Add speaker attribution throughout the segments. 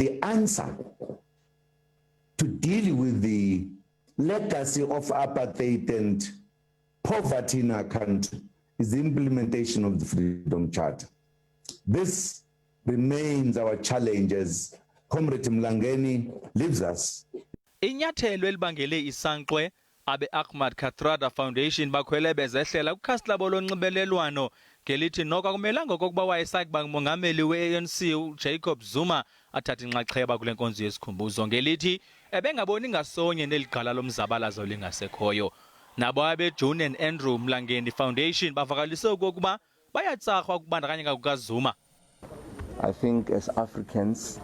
Speaker 1: the answer to deal with the legacy of apartheid and poverty in our country is the implementation of the Freedom Charter. This remains our challenge as Comrade Mlangeni leaves us.
Speaker 2: Inyathelo elibangele isankxwe abe Ahmad Kathrada Foundation bakhwele bezehlela kukhasi labo lonxibelelwano ngelithi noko akumelanga okokuba wayesakuba ngumongameli we-ANC uJacob Zuma athathe inxaxheba kule nkonzo yesikhumbuzo ngelithi ebengaboni ngasonye neligqala lomzabalazo lingasekhoyo. Nabo abe June and Andrew Mlangeni Foundation bavakalise okokuba bayatsarhwa ukubandakanyeka kukaZuma.
Speaker 3: I think as Africans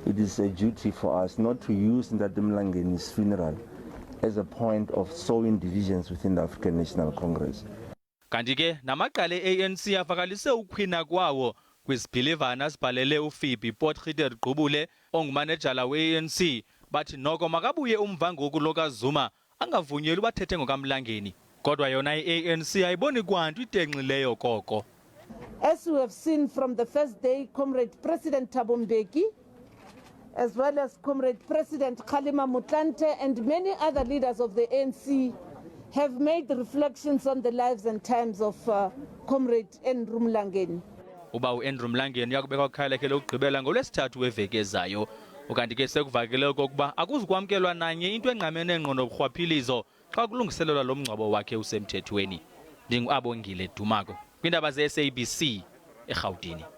Speaker 3: it is a duty for us not to use Ndati Mlangeni's funeral as a point of sowing divisions within the African National Congress.
Speaker 2: Kanti ke namaqale ANC avakalise ukhwina kwawo kwizibhilivana sibhalele uPhoebe Potgieter Gqubule ongumanejala we-ANC bathi noko makabuye umva ngoku lokaZuma angavunyelwa bathethe ngokaMlangeni kodwa yona i-ANC ayiboni kwanto itenxileyo koko.
Speaker 4: As we have seen from the first day, Comrade President Thabo Mbeki, as well as Comrade President Kgalema Motlanthe and many other leaders of the ANC have made reflections on the lives and times of Comrade Andrew Mlangeni.
Speaker 2: Uba uAndrew Mlangeni yakubekwa kukhalekele ukugqibela ngolwesithathu weveki ezayo. Ukanti ke sekuvakele okokuba akuzikwamkelwa nanye into engqamene ngqo noburhwaphilizo xa kulungiselelwa lo mngcwabo wakhe usemthethweni. Ndingu-Abongile Dumako kwindaba ze-SABC eGauteng.